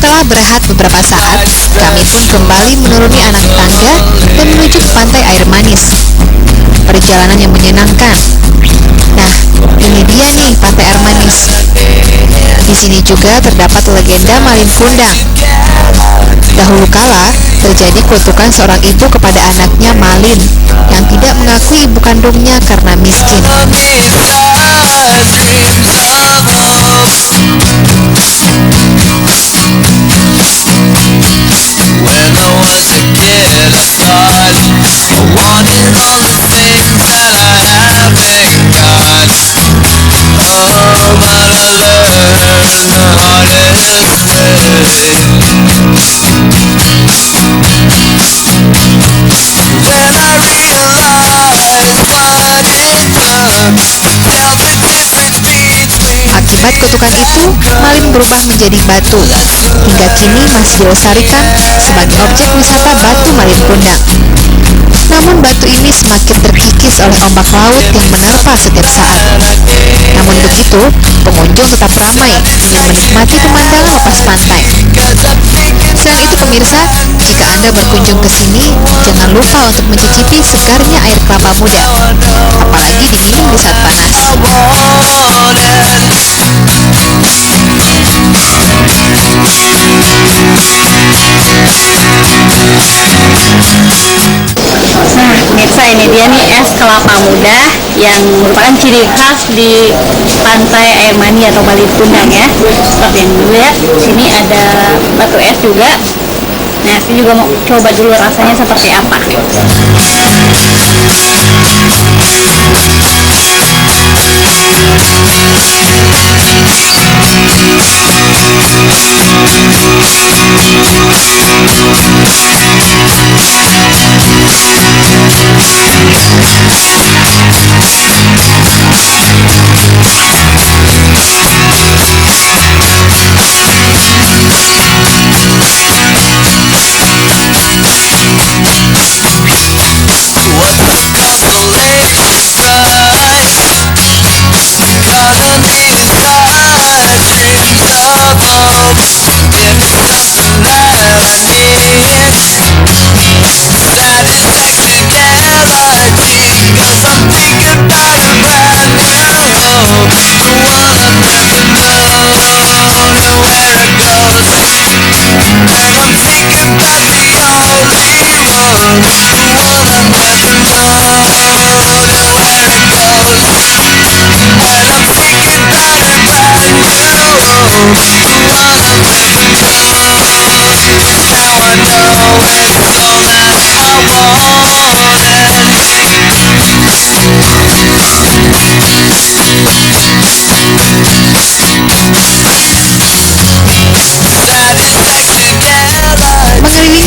Setelah berehat beberapa saat, kami pun kembali menuruni anak tangga dan menuju ke pantai air manis. Perjalanan yang menyenangkan. Nah, ini dia nih pantai air manis. Di sini juga terdapat legenda Malin Kundang. Dahulu kala, terjadi kutukan seorang ibu kepada anaknya Malin yang tidak mengakui ibu kandungnya karena miskin. Akibat kutukan itu, Malin berubah menjadi batu. Hingga kini masih dilestarikan sebagai objek wisata Batu Malin Kundang. Namun batu ini semakin terkikis oleh ombak laut yang menerpa setiap saat. Namun begitu, pengunjung tetap ramai ingin menikmati pemandangan lepas pantai. Selain itu pemirsa, jika Anda berkunjung ke sini, jangan lupa untuk mencicipi segarnya air kelapa muda, apalagi diminum di saat panas. Nah, pemirsa, ini dia nih es kelapa muda yang merupakan ciri khas di pantai air mani atau Malin Kundang ya. Seperti yang dilihat, sini ada batu es juga. Nah, saya juga mau coba dulu rasanya seperti apa.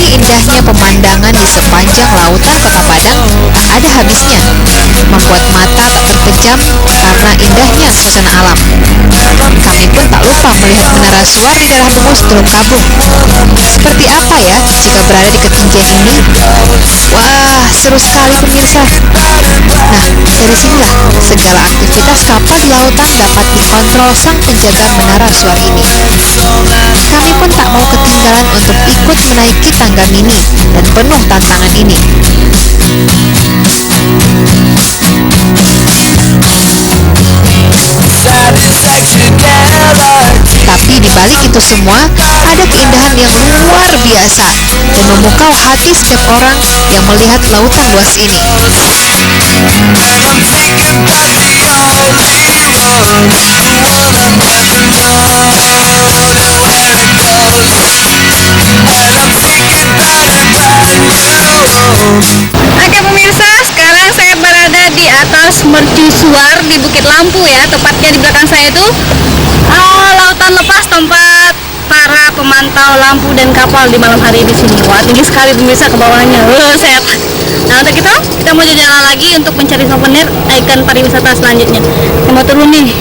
Indahnya pemandangan di sepanjang lautan Kota Padang tak ada habisnya, membuat mata tak terpejam karena indahnya suasana alam. Kami pun tak lupa melihat menara Suar di daerah Bungus Teluk Kabung. Seperti apa ya jika berada di ketinggian ini? Wah, seru sekali pemirsa. Nah, dari sinilah segala aktivitas kapal di lautan dapat dikontrol sang penjaga menara Suar ini. Kami pun tak mau ketinggalan untuk ikut menaiki tangga mini dan penuh tantangan ini. Tapi di balik itu semua, ada keindahan yang luar biasa dan memukau hati setiap orang yang melihat lautan luas ini. Oke pemirsa, sekarang saya berada di atas mercusuar di Bukit Lampu ya. Tepatnya di belakang saya itu lautan lepas tempat para pemantau lampu dan kapal di malam hari di sini. Wah, tinggi sekali pemirsa ke bawahnya. Set. Nah, untuk itu kita mau jalan lagi untuk mencari souvenir ikon pariwisata selanjutnya. Kita mau turun nih.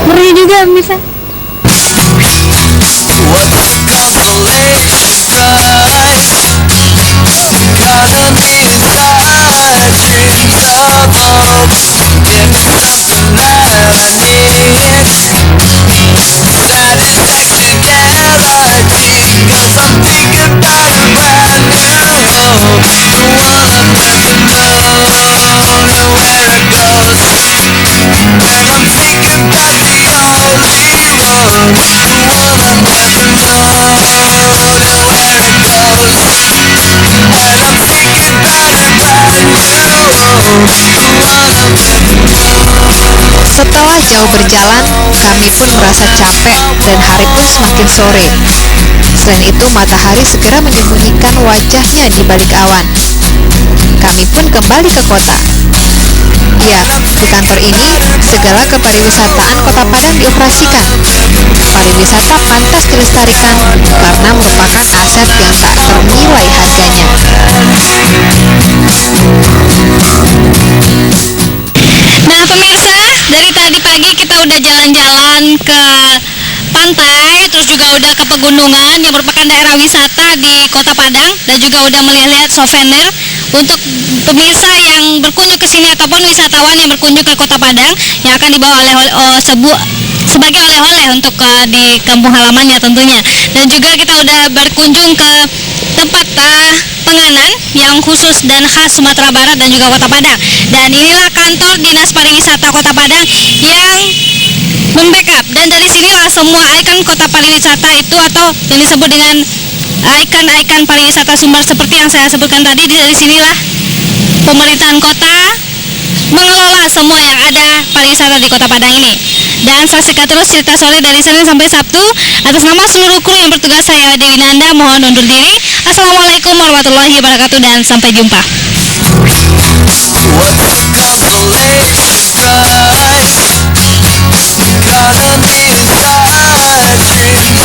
Ngeri juga pemirsa. Setelah jauh berjalan, kami pun merasa capek dan hari pun semakin sore. Selain itu, matahari segera menyembunyikan wajahnya di balik awan. Kami pun kembali ke kota. Ya, di kantor ini, segala kepariwisataan Kota Padang dioperasikan. Pariwisata pantas dilestarikan karena merupakan aset yang tak ternilai harganya. Nah pemirsa, dari tadi pagi kita udah jalan-jalan ke pantai, terus juga udah ke pegunungan yang merupakan daerah wisata di Kota Padang, dan juga udah melihat-lihat souvenir. Untuk pemirsa yang berkunjung ke sini ataupun wisatawan yang berkunjung ke Kota Padang yang akan dibawa sebagai oleh-oleh untuk di kampung halamannya tentunya. Dan juga kita udah berkunjung ke tempat penganan yang khusus dan khas Sumatera Barat dan juga Kota Padang. Dan inilah kantor Dinas Pariwisata Kota Padang yang membackup, dan dari sinilah semua ikon kota pariwisata itu atau yang disebut dengan ikon-ikon pariwisata Sumbar seperti yang saya sebutkan tadi. Dari sinilah pemerintahan kota mengelola semua yang ada pariwisata di Kota Padang ini. Dan saksikan terus cerita Soleh dari Senin sampai Sabtu. Atas nama seluruh kru yang bertugas, saya Dewi Nanda mohon undur diri. Assalamualaikum warahmatullahi wabarakatuh dan sampai jumpa. I'm thinking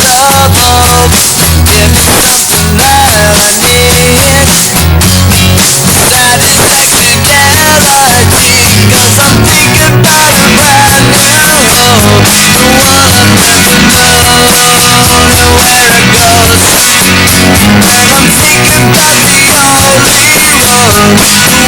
about the only one